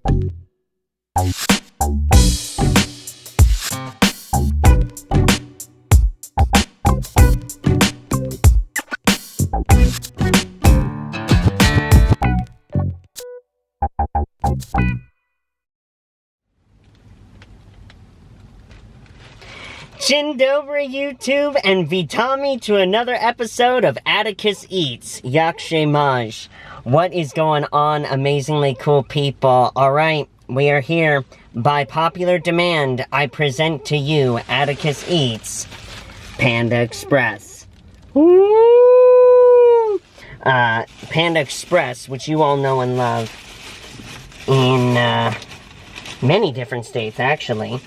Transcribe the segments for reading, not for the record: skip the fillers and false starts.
Dzień dobry, YouTube, and witamy to another episode of Atticus Eats. Jak się masz? What is going on, amazingly cool people? Alright, we are here. By popular demand, I present to you Atticus Eats Panda Express. Woo! Panda Express, which you all know and love in many different states, actually,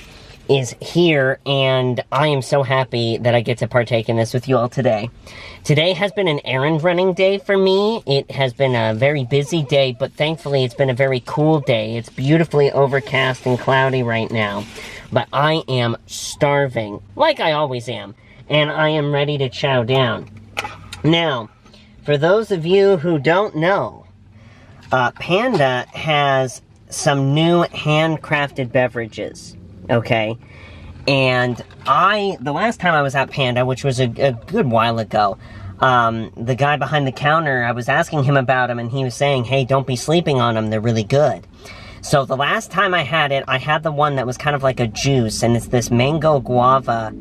is here, and I am so happy that I get to partake in this with you all today. Today has been an errand running day for me. It has been a very busy day, but thankfully it's been a very cool day. It's beautifully overcast and cloudy right now, but I am starving, like I always am, and I am ready to chow down. Now, for those of you who don't know, Panda has some new handcrafted beverages. Okay, and the last time I was at Panda, which was a good while ago, the guy behind the counter, I was asking him about them, and he was saying, hey, don't be sleeping on them, they're really good. So the last time I had it, I had the one that was kind of like a juice, and it's this mango guava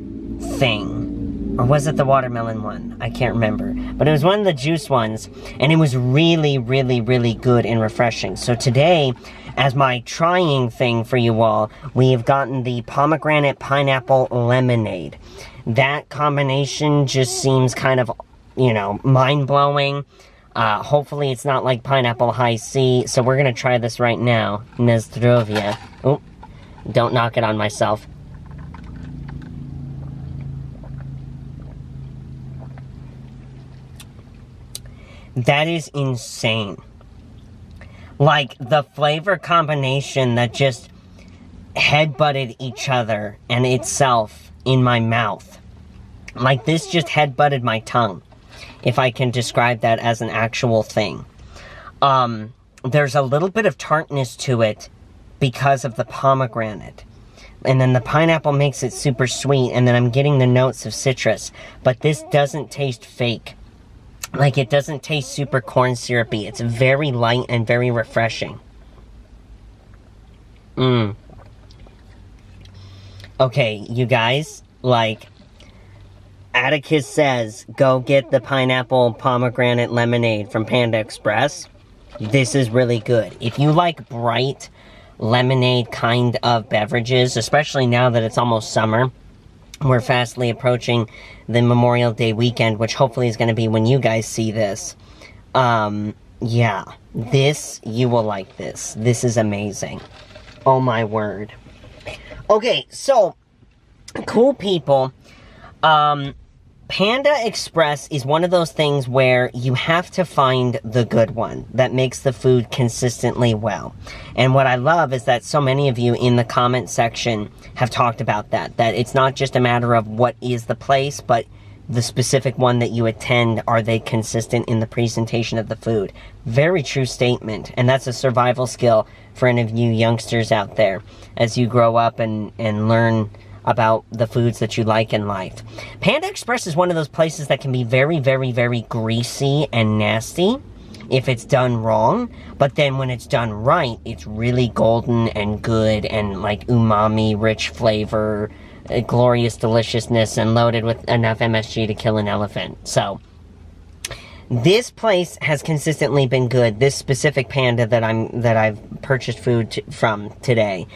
thing. Or was it the watermelon one? I can't remember. But it was one of the juice ones, and it was really, really, really good and refreshing. So today, as my trying thing for you all, we have gotten the pomegranate pineapple lemonade. That combination just seems kind of, you know, mind-blowing. Hopefully it's not like pineapple high C, so we're gonna try this right now. Nezdrovia. Oh, don't knock it on myself. That is insane. Like, the flavor combination that just headbutted each other and itself in my mouth. Like, this just headbutted my tongue, if I can describe that as an actual thing. There's a little bit of tartness to it because of the pomegranate. And then the pineapple makes it super sweet, and then I'm getting the notes of citrus. But this doesn't taste fake. Like, it doesn't taste super corn syrupy. It's very light and very refreshing. Okay, you guys, like, Atticus says, go get the pineapple pomegranate lemonade from Panda Express. This is really good. If you like bright lemonade kind of beverages, especially now that it's almost summer, we're fastly approaching the Memorial Day weekend, which hopefully is going to be when you guys see this. Yeah, you will like this. This is amazing. Oh my word. Okay, so, cool people. Panda Express is one of those things where you have to find the good one that makes the food consistently well. And what I love is that so many of you in the comment section have talked about that it's not just a matter of what is the place, but the specific one that you attend, are they consistent in the presentation of the food? Very true statement, and that's a survival skill for any of you youngsters out there as you grow up and learn about the foods that you like in life. Panda Express is one of those places that can be very, very, very greasy and nasty if it's done wrong, but then when it's done right, it's really golden and good and like umami, rich flavor, glorious deliciousness, and loaded with enough MSG to kill an elephant. So, this place has consistently been good. This specific Panda that I've purchased food from today.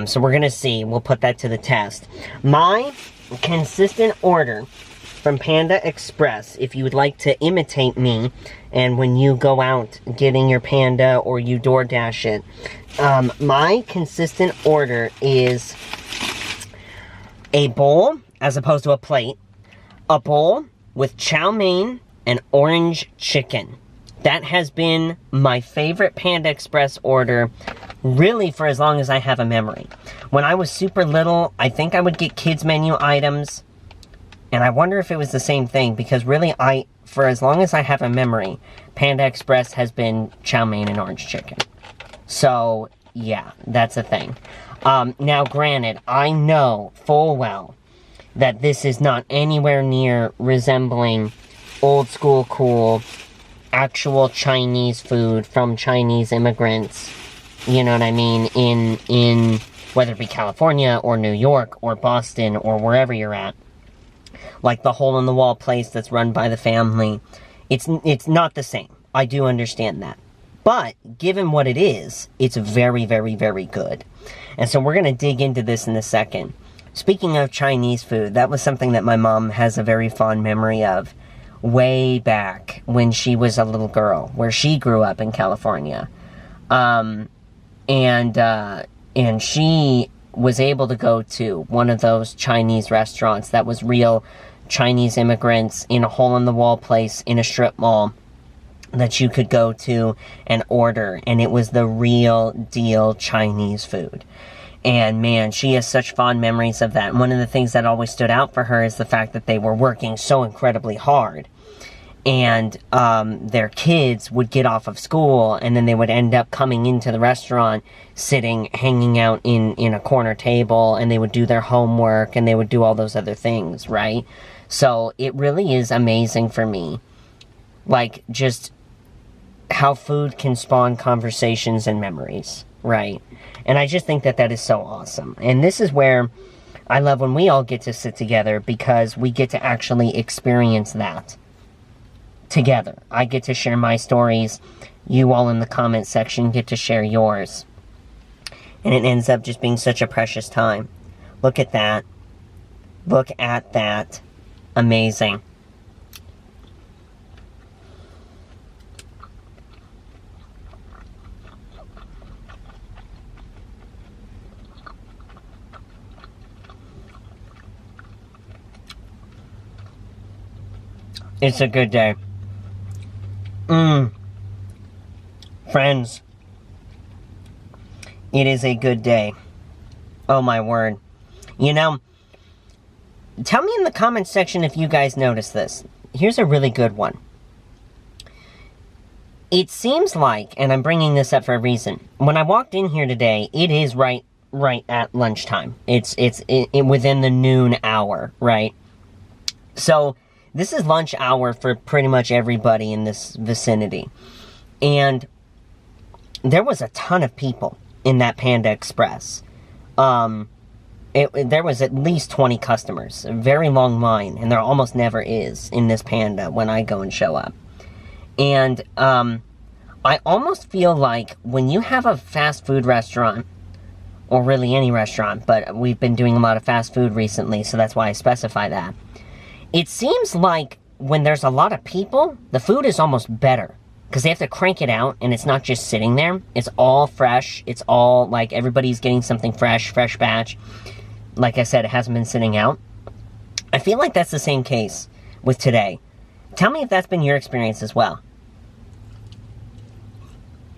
So we're gonna see. We'll put that to the test. My consistent order from Panda Express, if you would like to imitate me, and when you go out getting your Panda or you DoorDash it, my consistent order is a bowl, as opposed to a plate, a bowl with chow mein and orange chicken. That has been my favorite Panda Express order, really for as long as I have a memory. When I was super little, I think I would get kids menu items, and I wonder if it was the same thing, because really, for as long as I have a memory, Panda Express has been chow mein and orange chicken. So, yeah, that's a thing. Now, granted, I know full well that this is not anywhere near resembling old school cool, actual Chinese food from Chinese immigrants, you know what I mean, in whether it be California or New York or Boston or wherever you're at. Like the hole-in-the-wall place that's run by the family. It's not the same. I do understand that. But, given what it is, it's very, very, very good. And so we're going to dig into this in a second. Speaking of Chinese food, that was something that my mom has a very fond memory of way back when she was a little girl, where she grew up in California. And she was able to go to one of those Chinese restaurants that was real Chinese immigrants in a hole-in-the-wall place in a strip mall that you could go to and order, and it was the real deal Chinese food. And man, she has such fond memories of that. And one of the things that always stood out for her is the fact that they were working so incredibly hard. And their kids would get off of school, and then they would end up coming into the restaurant, sitting, hanging out in a corner table, and they would do their homework, and they would do all those other things, right? So it really is amazing for me, like, just how food can spawn conversations and memories, right? And I just think that that is so awesome. And this is where I love when we all get to sit together, because we get to actually experience that together. I get to share my stories. You all in the comment section get to share yours. And it ends up just being such a precious time. Look at that. Look at that. Amazing. It's a good day. Friends, it is a good day. Oh my word. You know, tell me in the comments section if you guys notice this. Here's a really good one. It seems like, and I'm bringing this up for a reason, when I walked in here today, it is right at lunchtime. It's within the noon hour, right? So this is lunch hour for pretty much everybody in this vicinity. And there was a ton of people in that Panda Express. There was at least 20 customers. A very long line, and there almost never is in this Panda when I go and show up. And I almost feel like when you have a fast food restaurant, or really any restaurant, but we've been doing a lot of fast food recently, so that's why I specify that. It seems like when there's a lot of people, the food is almost better. Because they have to crank it out, and it's not just sitting there. It's all fresh. It's all, like, everybody's getting something fresh batch. Like I said, it hasn't been sitting out. I feel like that's the same case with today. Tell me if that's been your experience as well.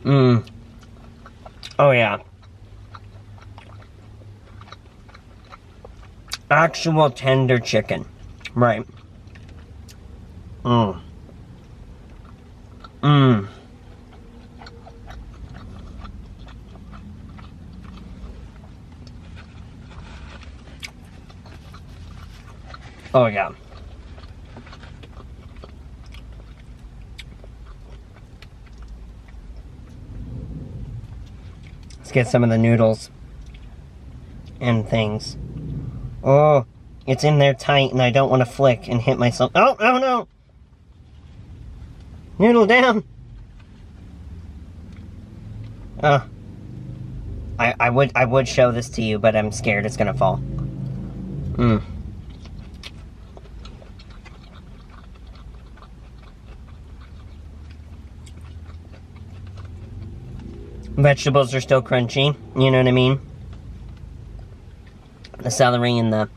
Oh, yeah. Actual tender chicken. Right. Oh, yeah. Let's get some of the noodles and things. Oh, it's in there tight, and I don't want to flick and hit myself. Oh, no! Noodle down! I would show this to you, but I'm scared it's gonna fall. Vegetables are still crunchy, you know what I mean? The celery and the...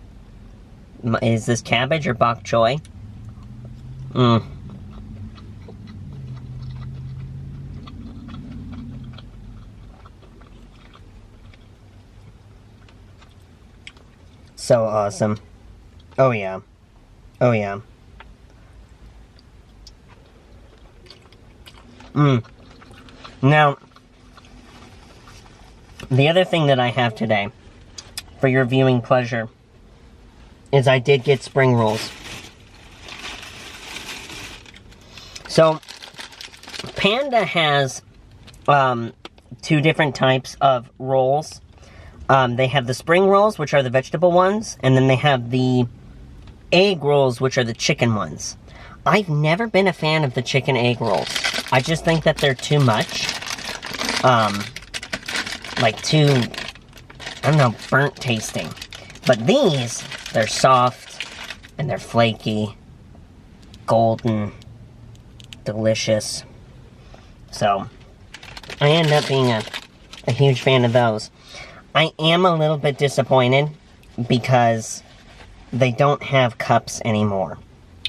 Is this cabbage or bok choy? So awesome. Oh yeah. Oh yeah. Now, The other thing that I have today, for your viewing pleasure, is I did get spring rolls. So, Panda has 2 different types of rolls. They have the spring rolls, which are the vegetable ones, and then they have the egg rolls, which are the chicken ones. I've never been a fan of the chicken egg rolls. I just think that they're too much. Like too, I don't know, burnt tasting. But these, they're soft, and they're flaky, golden, delicious. So, I end up being a huge fan of those. I am a little bit disappointed because they don't have cups anymore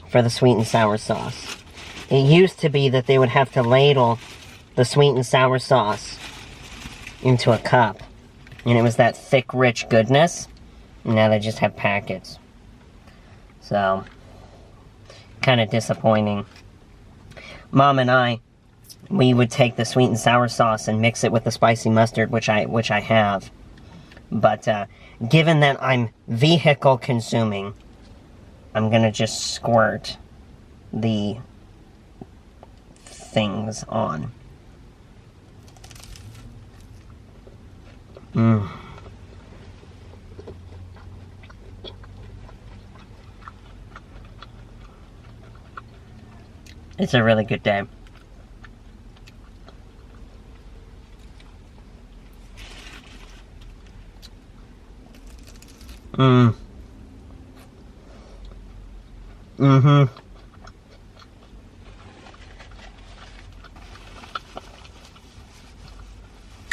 for the sweet and sour sauce. It used to be that they would have to ladle the sweet and sour sauce into a cup, and it was that thick, rich goodness. Now they just have packets. So, kind of disappointing. Mom and I, we would take the sweet and sour sauce and mix it with the spicy mustard, which I have. But given that I'm vehicle consuming, I'm gonna just squirt the things on. It's a really good day.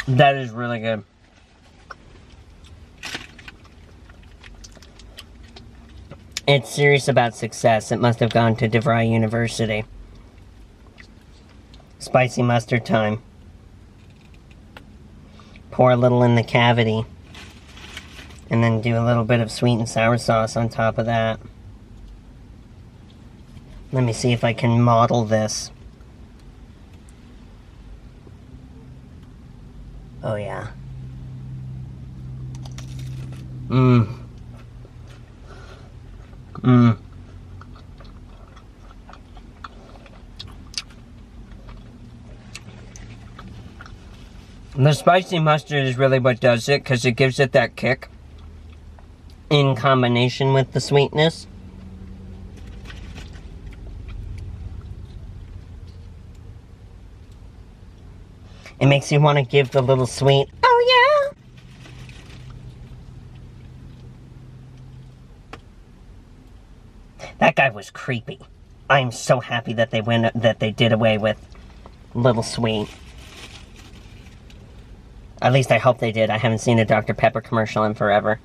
That is really good. It's serious about success. It must have gone to DeVry University. Spicy mustard time. Pour a little in the cavity. And then do a little bit of sweet and sour sauce on top of that. Let me see if I can model this. Oh yeah. The spicy mustard is really what does it, because it gives it that kick in combination with the sweetness. It makes you want to give the little sweet, oh yeah! That guy was creepy. I'm so happy that they did away with little sweet. At least I hope they did. I haven't seen a Dr. Pepper commercial in forever.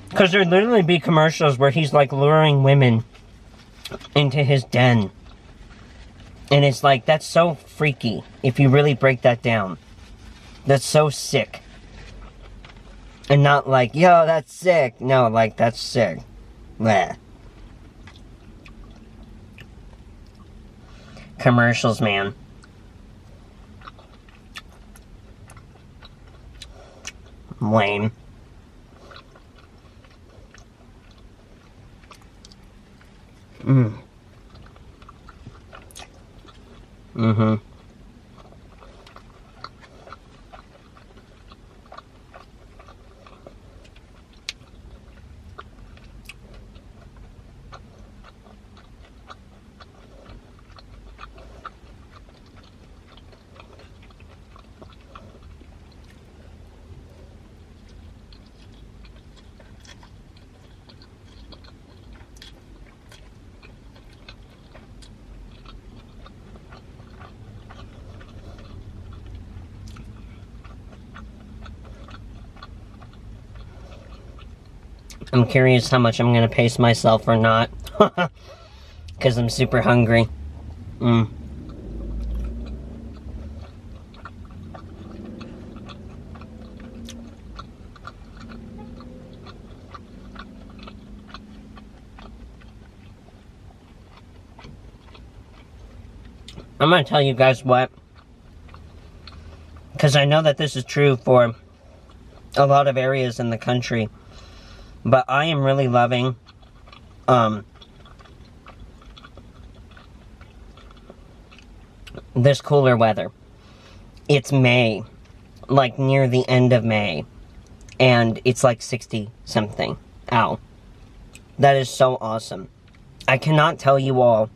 Because there'd literally be commercials where he's like luring women into his den. And it's like, that's so freaky if you really break that down. That's so sick. And not like, yo, that's sick. No, like, that's sick. Bleh. Commercials, man. Lame. I'm curious how much I'm gonna pace myself or not. Because I'm super hungry. I'm going to tell you guys what, because I know that this is true for a lot of areas in the country, but I am really loving this cooler weather. It's May, like near the end of May, and it's like 60 something. Ow. That is so awesome. I cannot tell you all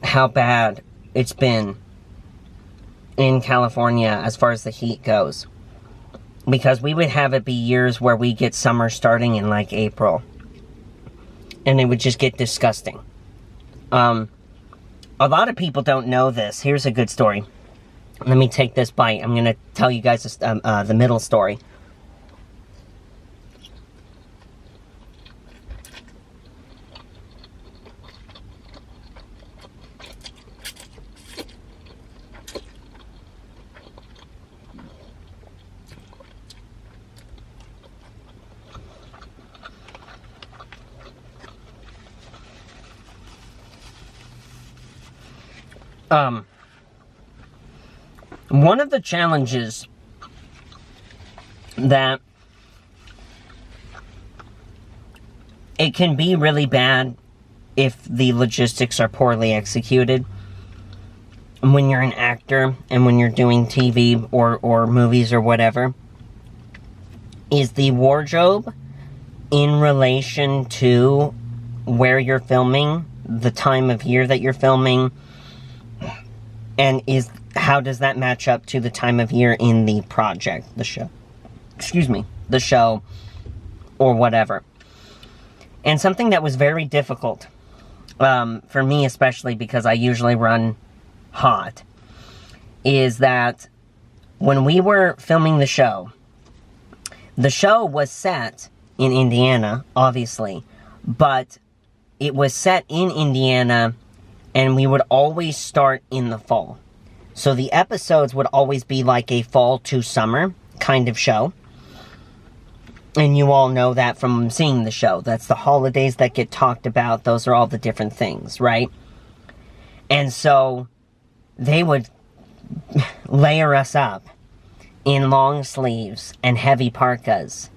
how bad it's been in California as far as the heat goes. Because we would have it be years where we get summer starting in like April. And it would just get disgusting. A lot of people don't know this. Here's a good story. Let me take this bite. I'm going to tell you guys the middle story. One of the challenges that it can be really bad if the logistics are poorly executed when you're an actor and when you're doing TV or movies or whatever is the wardrobe in relation to where you're filming, the time of year that you're filming, and how does that match up to the time of year in the project, the show, or whatever. And something that was very difficult, for me especially because I usually run hot, is that when we were filming the show was set in Indiana, obviously, but it was set in Indiana and we would always start in the fall. So the episodes would always be like a fall to summer kind of show. And you all know that from seeing the show. That's the holidays that get talked about. Those are all the different things, right? And so they would layer us up in long sleeves and heavy parkas.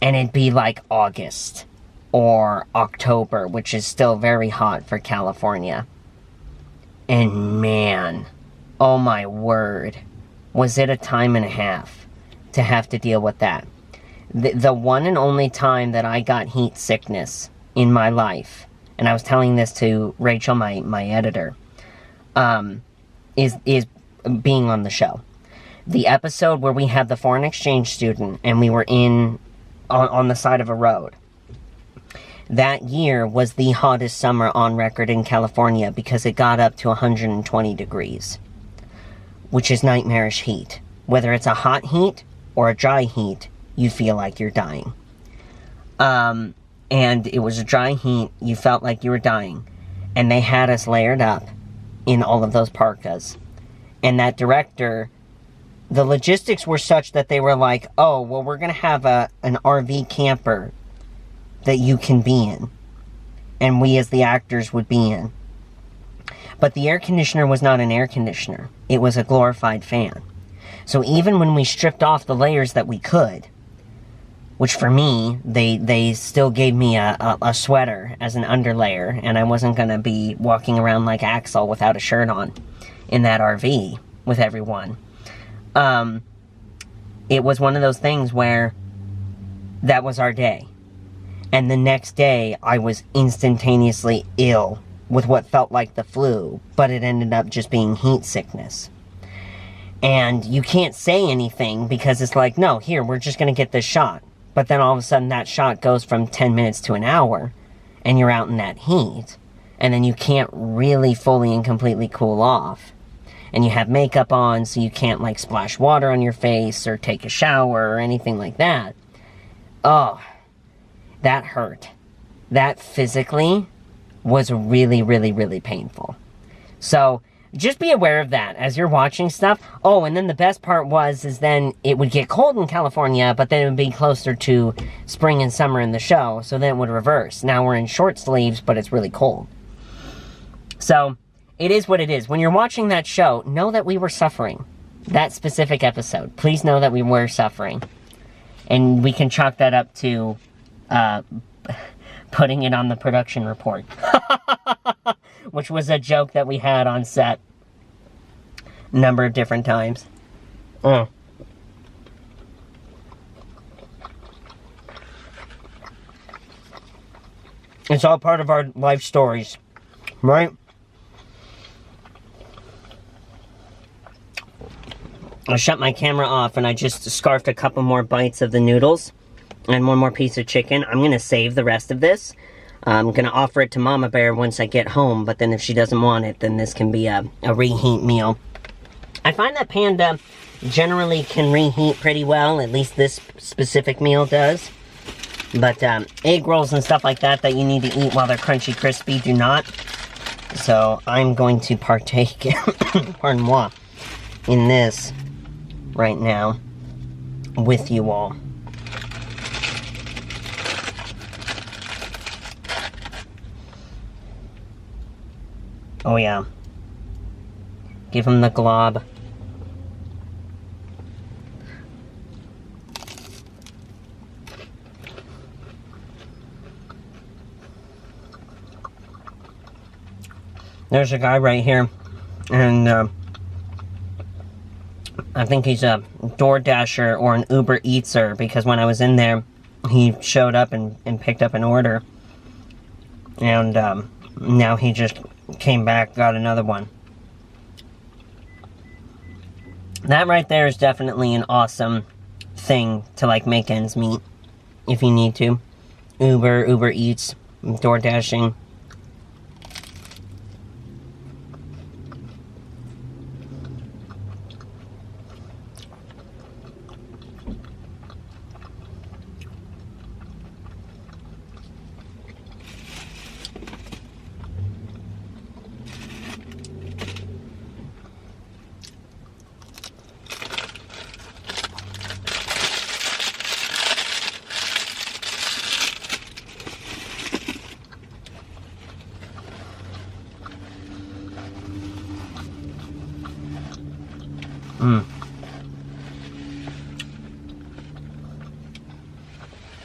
And it'd be like August or October, which is still very hot for California. And man, oh my word, was it a time and a half to have to deal with that. The one and only time that I got heat sickness in my life, and I was telling this to Rachel, my editor, is being on the show. The episode where we had the foreign exchange student and we were on the side of a road. That year was the hottest summer on record in California because it got up to 120 degrees, which is nightmarish heat. Whether it's a hot heat or a dry heat, you feel like you're dying. And it was a dry heat, you felt like you were dying. And they had us layered up in all of those parkas. And that director, the logistics were such that they were like, oh, well, we're going to have an RV camper that you can be in. And we as the actors would be in. But the air conditioner was not an air conditioner. It was a glorified fan. So even when we stripped off the layers that we could, which for me, they still gave me a sweater as an underlayer, and I wasn't going to be walking around like Axel without a shirt on in that RV with everyone. It was one of those things where that was our day. And the next day, I was instantaneously ill with what felt like the flu, but it ended up just being heat sickness. And you can't say anything because it's like, no, here, we're just going to get this shot. But then all of a sudden that shot goes from 10 minutes to an hour, and you're out in that heat. And then you can't really fully and completely cool off. And you have makeup on, so you can't, like, splash water on your face or take a shower or anything like that. Oh, that hurt. That physically was really, really, really painful. So just be aware of that as you're watching stuff. Oh, and then the best part is then it would get cold in California, but then it would be closer to spring and summer in the show, so then it would reverse. Now we're in short sleeves, but it's really cold. So it is what it is. When you're watching that show, know that we were suffering. That specific episode. Please know that we were suffering. And we can chalk that up to putting it on the production report. Which was a joke that we had on set a number of different times. It's all part of our life stories, right? I shut my camera off and I just scarfed a couple more bites of the noodles and one more piece of chicken. I'm going to save the rest of this. I'm going to offer it to Mama Bear once I get home, but then if she doesn't want it, then this can be a reheat meal. I find that Panda generally can reheat pretty well, at least this specific meal does. But egg rolls and stuff like that you need to eat while they're crunchy crispy do not. So I'm going to partake, pardon moi, in this right now with you all. Oh yeah. Give him the glob. There's a guy right here, and I think he's a DoorDasher or an Uber Eatser, because when I was in there, he showed up and picked up an order, and now he just came back, got another one. That right there is definitely an awesome thing to, like, make ends meet, if you need to. Uber Eats, DoorDashing.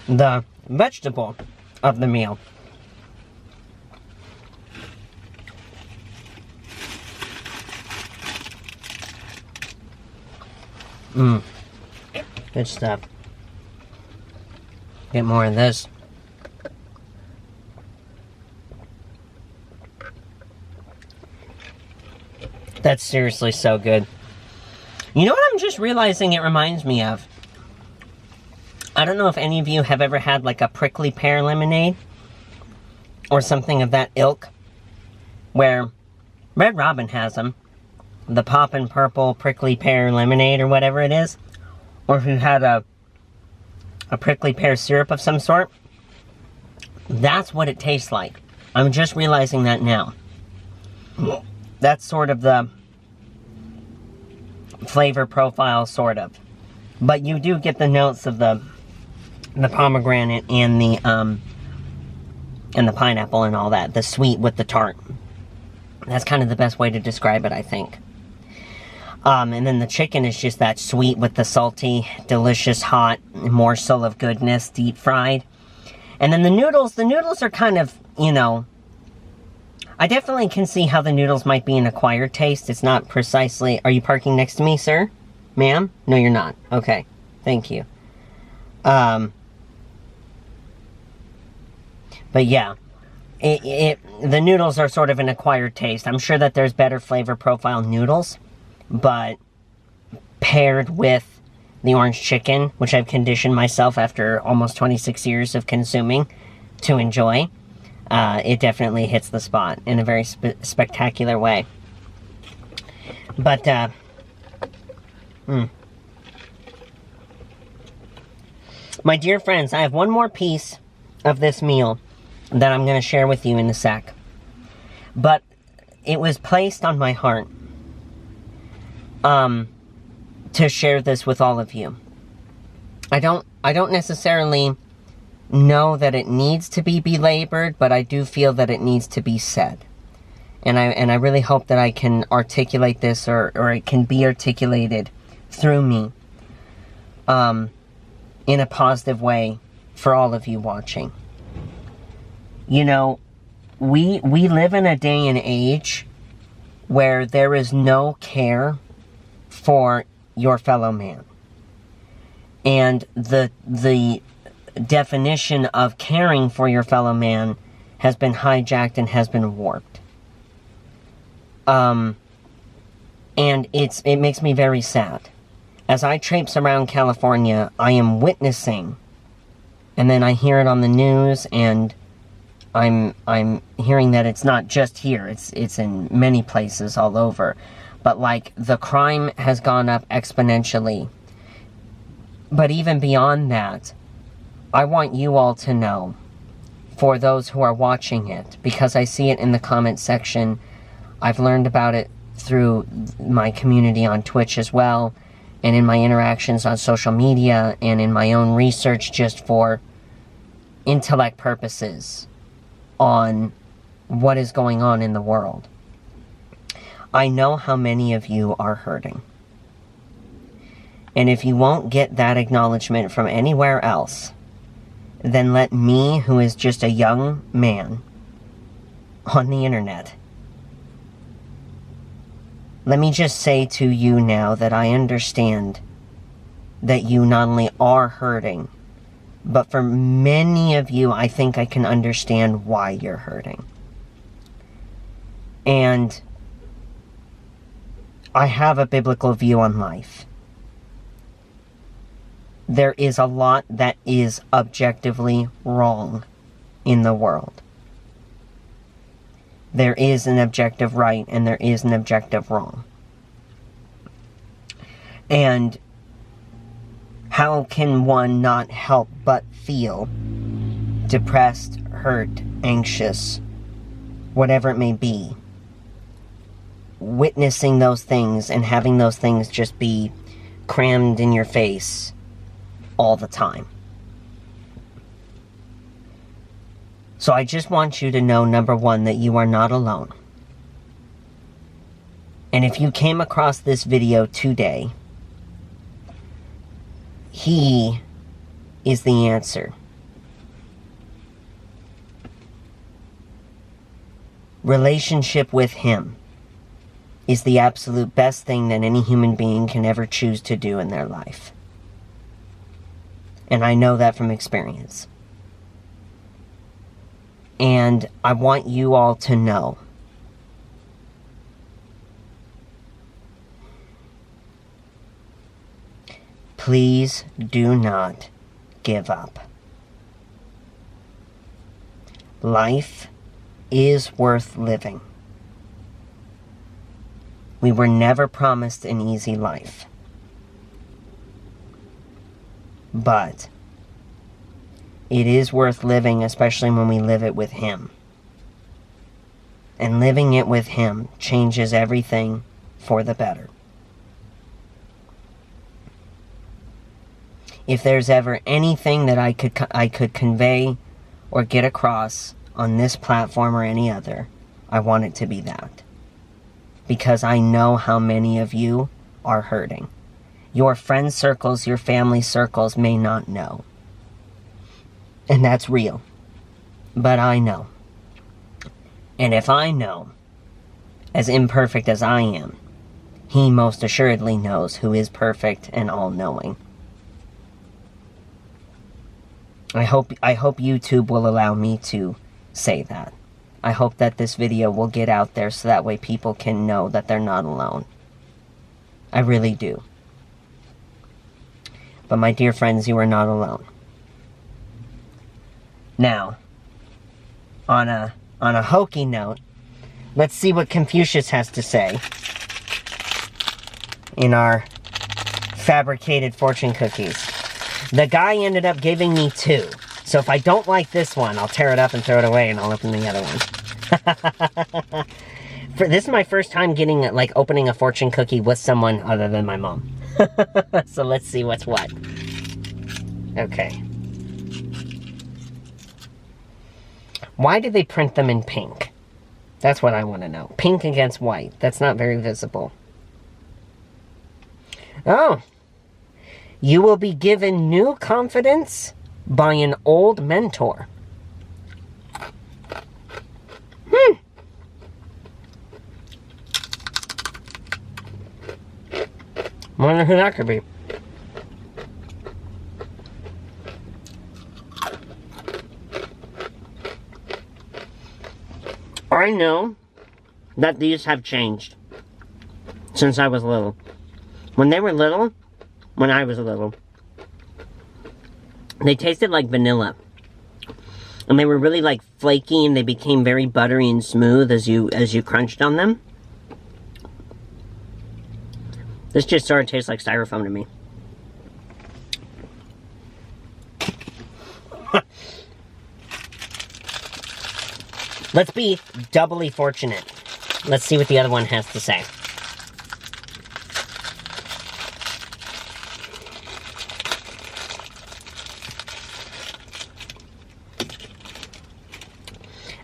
The vegetable of the meal. Good stuff. Get more of this. That's seriously so good. You know what I'm just realizing it reminds me of? I don't know if any of you have ever had like a prickly pear lemonade or something of that ilk, where Red Robin has them, the poppin' purple prickly pear lemonade or whatever it is, or if you had a prickly pear syrup of some sort. That's what it tastes like. I'm just realizing that now. That's sort of the flavor profile, sort of. But you do get the notes of the pomegranate and the pineapple and all that. The sweet with the tart. That's kind of the best way to describe it, I think. And then the chicken is just that sweet with the salty, delicious, hot morsel of goodness, deep fried. And then the noodles are kind of, you know, I definitely can see how the noodles might be an acquired taste. It's not precisely... Are you parking next to me, sir? Ma'am? No, you're not. Okay. Thank you. But yeah, the noodles are sort of an acquired taste. I'm sure that there's better flavor profile noodles, but paired with the orange chicken, which I've conditioned myself after almost 26 years of consuming to enjoy, it definitely hits the spot in a very spectacular way. But, my dear friends, I have one more piece of this meal that I'm going to share with you in a sec. But it was placed on my heart to share this with all of you. I don't necessarily know that it needs to be belabored, but I do feel that it needs to be said. And I really hope that I can articulate this, or it can be articulated through me in a positive way for all of you watching. You know, we live in a day and age where there is no care for your fellow man. And the definition of caring for your fellow man has been hijacked and has been warped. And it makes me very sad. As I traipse around California, I am witnessing, and then I hear it on the news, and I'm hearing that it's not just here, it's in many places all over. But like, the crime has gone up exponentially. But even beyond that, I want you all to know, for those who are watching it, because I see it in the comment section, I've learned about it through my community on Twitch as well, and in my interactions on social media, and in my own research just for intellect purposes on what is going on in the world. I know how many of you are hurting. And if you won't get that acknowledgement from anywhere else, then let me, who is just a young man on the internet, let me just say to you now that I understand that you not only are hurting, but for many of you, I think I can understand why you're hurting. And I have a biblical view on life. There is a lot that is objectively wrong in the world. There is an objective right and there is an objective wrong. And how can one not help but feel depressed, hurt, anxious, whatever it may be, witnessing those things and having those things just be crammed in your face all the time? So I just want you to know, number one, that you are not alone. And if you came across this video today, he is the answer. Relationship with him is the absolute best thing that any human being can ever choose to do in their life. And I know that from experience. And I want you all to know please do not give up. Life is worth living. We were never promised an easy life. But it is worth living, especially when we live it with him. And living it with him changes everything for the better. If there's ever anything that I could convey or get across on this platform or any other, I want it to be that. Because I know how many of you are hurting. Your friend circles, your family circles may not know. And that's real. But I know. And if I know, as imperfect as I am, he most assuredly knows, who is perfect and all-knowing. I hope YouTube will allow me to say that. I hope that this video will get out there so that way people can know that they're not alone. I really do. But my dear friends, you are not alone. Now, on a hokey note, let's see what Confucius has to say in our fabricated fortune cookies. The guy ended up giving me 2. So if I don't like this one, I'll tear it up and throw it away and I'll open the other one. This is my first time opening a fortune cookie with someone other than my mom. So let's see what's what. Okay. Why did they print them in pink? That's what I want to know. Pink against white. That's not very visible. Oh. You will be given new confidence by an old mentor. Wonder who that could be. I know that these have changed since I was little. When they were little, when I was little, they tasted like vanilla. And they were really like flaky, and they became very buttery and smooth as you crunched on them. This just started to taste like styrofoam to me. Let's be doubly fortunate. Let's see what the other one has to say.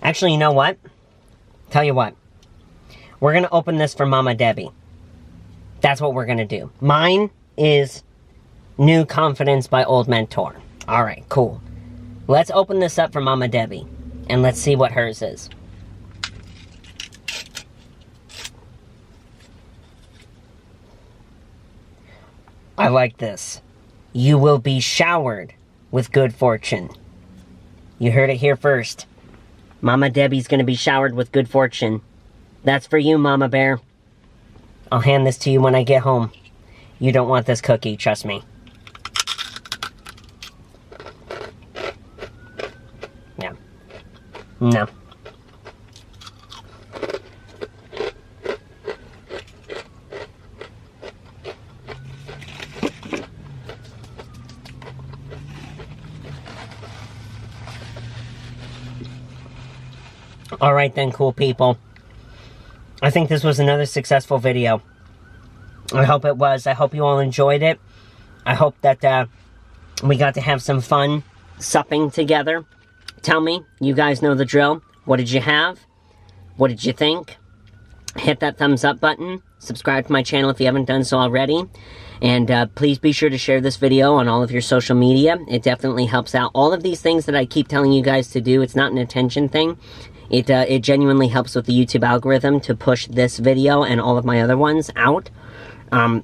Actually, you know what? Tell you what. We're going to open this for Mama Debbie. That's what we're going to do. Mine is New Confidence by Old Mentor. Alright, cool. Let's open this up for Mama Debbie. And let's see what hers is. I like this. You will be showered with good fortune. You heard it here first. Mama Debbie's going to be showered with good fortune. That's for you, Mama Bear. I'll hand this to you when I get home. You don't want this cookie, trust me. Yeah. No. Alright then, cool people. I think this was another successful video. I hope it was. I hope you all enjoyed it. I hope that we got to have some fun supping together. Tell me, you guys know the drill. What did you have? What did you think? Hit that thumbs up button. Subscribe to my channel if you haven't done so already. And please be sure to share this video on all of your social media. It definitely helps out. All of these things that I keep telling you guys to do, it's not an attention thing. It genuinely helps with the YouTube algorithm to push this video and all of my other ones out.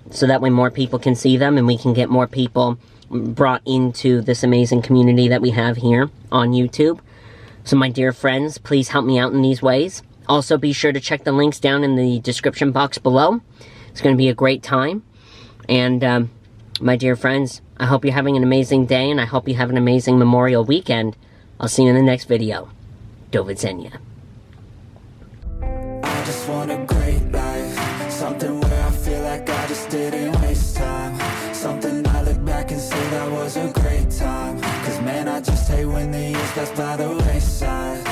So that way more people can see them and we can get more people brought into this amazing community that we have here on YouTube. So my dear friends, please help me out in these ways. Also be sure to check the links down in the description box below. It's going to be a great time. And my dear friends, I hope you're having an amazing day and I hope you have an amazing Memorial weekend. I'll see you in the next video. Do widzenia. I just want a great life, something where I feel like I just didn't waste time, something I look back and say that was a great time, cause man I just hate when the years pass by the wayside.